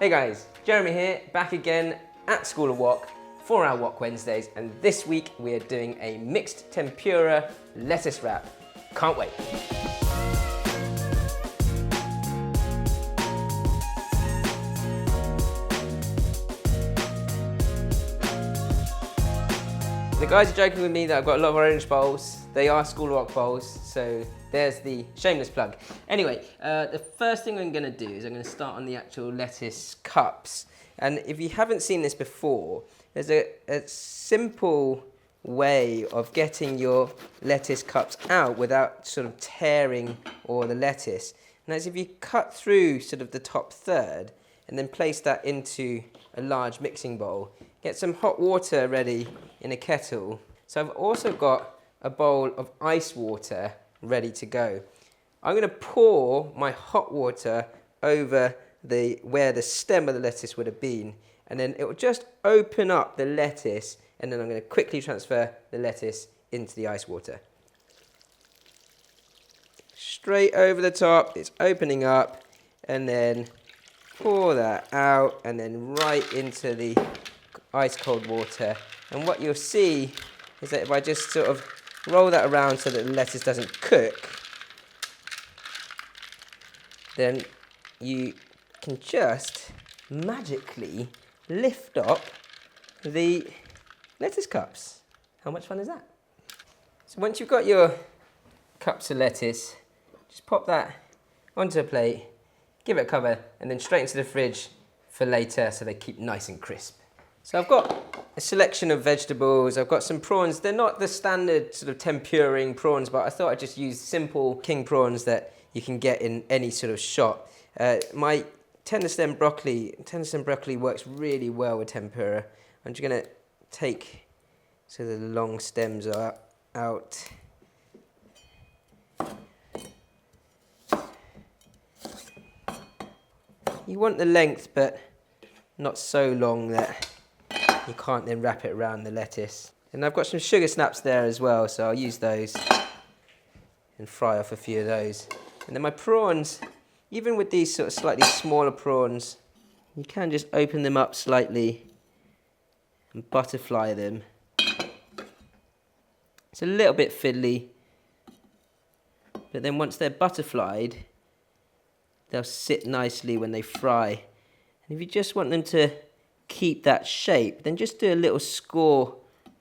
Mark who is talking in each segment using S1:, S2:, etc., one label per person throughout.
S1: Hey guys, Jeremy here, back again at School of Wok for our Wok Wednesdays, and this week we are doing a mixed tempura lettuce wrap. Can't wait. The guys are joking with me that I've got a lot of orange bowls. They are School of Wok bowls, so there's the shameless plug. Anyway, the first thing I'm going to do is I'm going to start on the actual lettuce cups. And if you haven't seen this before, there's a simple way of getting your lettuce cups out without sort of tearing all the lettuce. And that's if you cut through sort of the top third and then place that into a large mixing bowl. Get some hot water ready in a kettle. So I've also got a bowl of ice water ready to go. I'm going to pour my hot water over where the stem of the lettuce would have been, and then it will just open up the lettuce, and then I'm going to quickly transfer the lettuce into the ice water. Straight over the top, it's opening up, and then pour that out, and then right into the ice cold water. And what you'll see is that if I just sort of roll that around so that the lettuce doesn't cook, then you can just magically lift up the lettuce cups. How much fun is that? So once you've got your cups of lettuce, just pop that onto a plate, give it a cover, and then straight into the fridge for later so they keep nice and crisp. So I've got a selection of vegetables. I've got some prawns. They're not the standard sort of tempura prawns, but I thought I'd just use simple king prawns that you can get in any sort of shop. My tender stem broccoli works really well with tempura. I'm just going to take so the long stems are out. You want the length, but not so long that you can't then wrap it around the lettuce. And I've got some sugar snaps there as well, so I'll use those and fry off a few of those. And then my prawns, even with these sort of slightly smaller prawns, you can just open them up slightly and butterfly them. It's a little bit fiddly, but then once they're butterflied, they'll sit nicely when they fry. And if you just want them to keep that shape, then just do a little score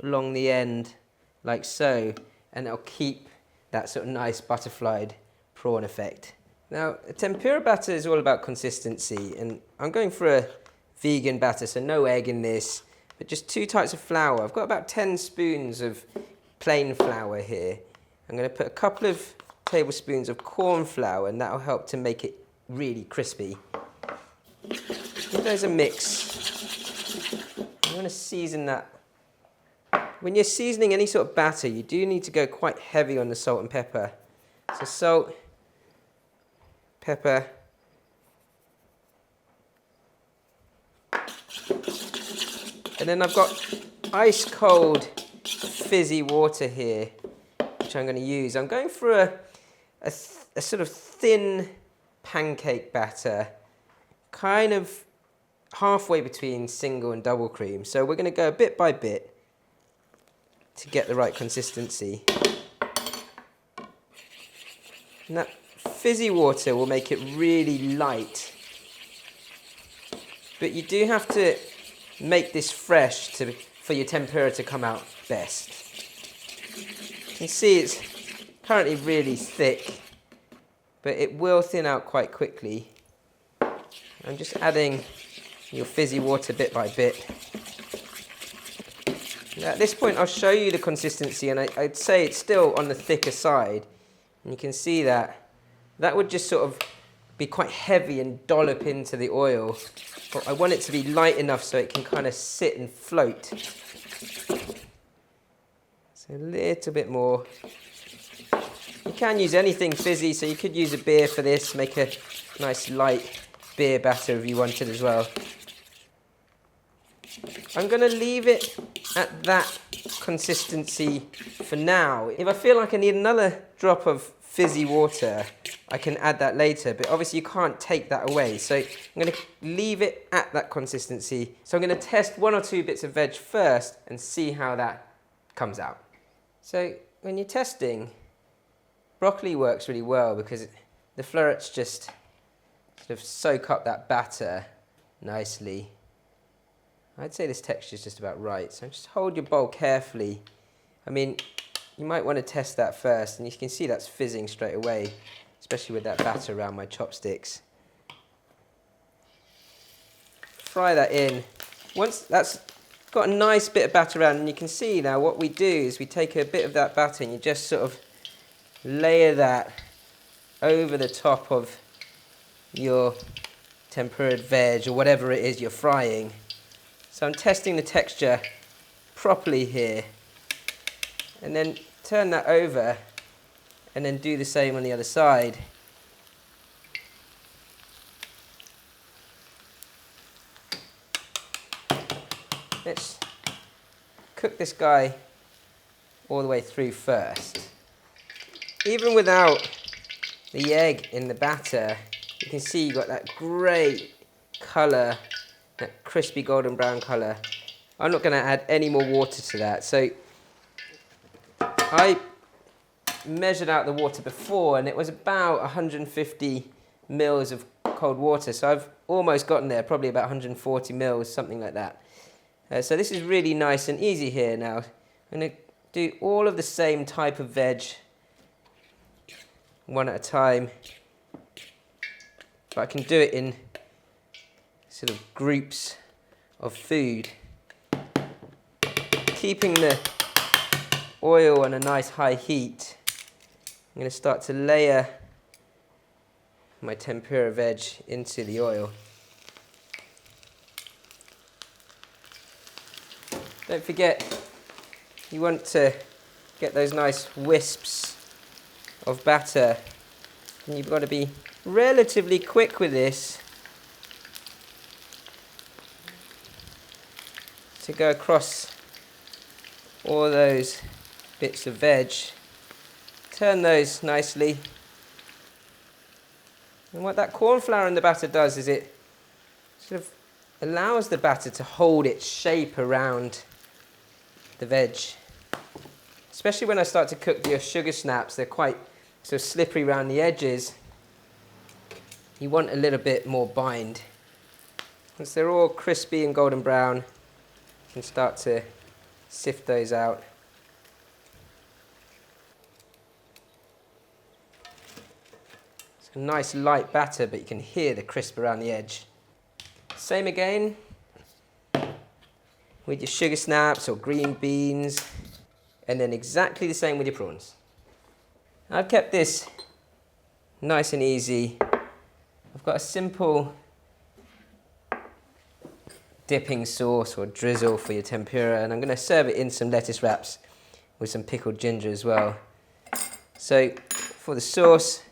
S1: along the end like so, and it'll keep that sort of nice butterflied prawn effect. Now, a tempura batter is all about consistency, and I'm going for a vegan batter, so no egg in this, but just 2 types of flour. I've got about 10 spoons of plain flour here. I'm going to put a couple of tablespoons of corn flour, and that'll help to make it really crispy. Give those a mix. I'm going to season that. When you're seasoning any sort of batter, you do need to go quite heavy on the salt and pepper. So salt, pepper, and then I've got ice cold fizzy water here, which I'm going to use. I'm going for a sort of thin pancake batter, kind of halfway between single and double cream. So we're going to go bit by bit to get the right consistency. And that fizzy water will make it really light. But you do have to make this fresh for your tempura to come out best. You can see it's currently really thick, but it will thin out quite quickly. I'm just adding your fizzy water bit by bit. Now at this point I'll show you the consistency, and I'd say it's still on the thicker side. And you can see that would just sort of be quite heavy and dollop into the oil. But I want it to be light enough so it can kind of sit and float. So a little bit more. You can use anything fizzy, so you could use a beer for this, make a nice light beer batter if you wanted as well. I'm going to leave it at that consistency for now. If I feel like I need another drop of fizzy water, I can add that later, but obviously you can't take that away. So I'm going to leave it at that consistency. So I'm going to test 1 or 2 bits of veg first and see how that comes out. So when you're testing, broccoli works really well because the florets just sort of soak up that batter nicely. I'd say this texture is just about right. So just hold your bowl carefully. I mean, you might want to test that first, and you can see that's fizzing straight away, especially with that batter around my chopsticks. Fry that in. Once that's got a nice bit of batter around, and you can see now what we do is we take a bit of that batter and you just sort of layer that over the top of your tempura veg or whatever it is you're frying. So I'm testing the texture properly here, and then turn that over and then do the same on the other side. Let's cook this guy all the way through first. Even without the egg in the batter, you can see you've got that great colour, that crispy golden brown colour. I'm not going to add any more water to that. So I measured out the water before and it was about 150 mils of cold water. So I've almost gotten there, probably about 140 mils, something like that. So this is really nice and easy here now. I'm going to do all of the same type of veg, one at a time. But I can do it in sort of groups of food. Keeping the oil on a nice high heat, I'm going to start to layer my tempura veg into the oil. Don't forget, you want to get those nice wisps of batter, and you've got to be relatively quick with this to go across all those bits of veg. Turn those nicely. And what that corn flour in the batter does is it sort of allows the batter to hold its shape around the veg. Especially when I start to cook the sugar snaps, they're quite sort of slippery around the edges. You want a little bit more bind. Once they're all crispy and golden brown, you can start to sift those out. It's a nice light batter, but you can hear the crisp around the edge. Same again with your sugar snaps or green beans, and then exactly the same with your prawns. I've kept this nice and easy. I've got a simple dipping sauce or drizzle for your tempura, and I'm going to serve it in some lettuce wraps with some pickled ginger as well. So for the sauce,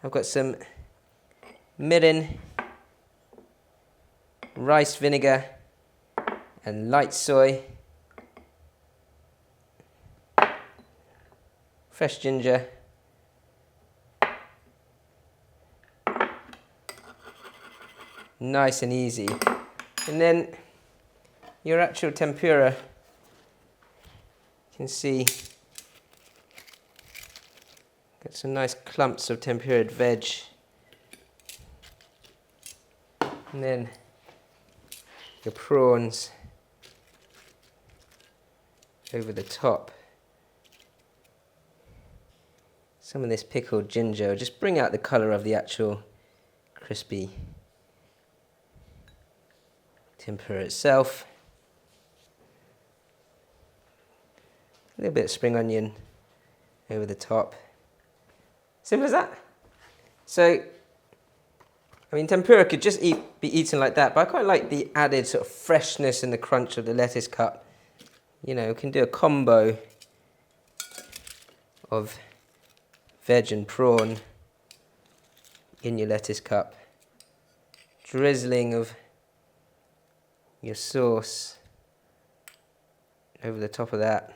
S1: I've got some mirin, rice vinegar, and light soy, fresh ginger, nice and easy. And then your actual tempura, you can see got some nice clumps of tempura veg, and then your prawns over the top. Some of this pickled ginger will just bring out the colour of the actual crispy tempura itself. A little bit of spring onion over the top. Simple as that. So, I mean, tempura could just be eaten like that, but I quite like the added sort of freshness and the crunch of the lettuce cup. You know, we can do a combo of veg and prawn in your lettuce cup. Drizzling of your sauce over the top of that.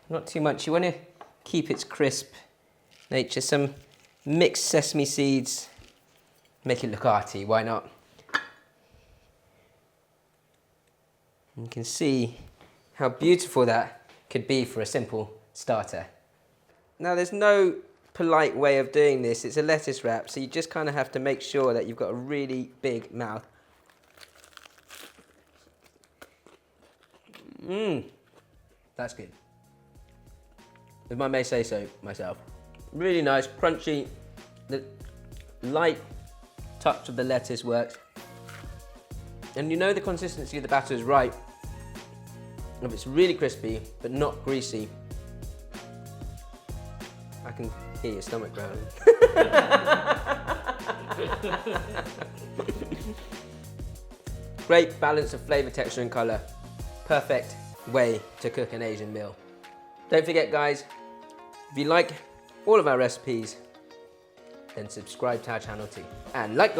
S1: Not too much. You want to keep its crisp nature. Some mixed sesame seeds. Make it look arty, why not? You can see how beautiful that could be for a simple starter. Now there's no polite way of doing this. It's a lettuce wrap, so you just kind of have to make sure that you've got a really big mouth. That's good. If I may say so myself. Really nice, crunchy, the light touch of the lettuce works. And you know the consistency of the batter is right. If it's really crispy, but not greasy. I can hear your stomach growling. Great balance of flavour, texture and colour. Perfect way to cook an Asian meal. Don't forget guys, if you like all of our recipes, then subscribe to our channel too. And like.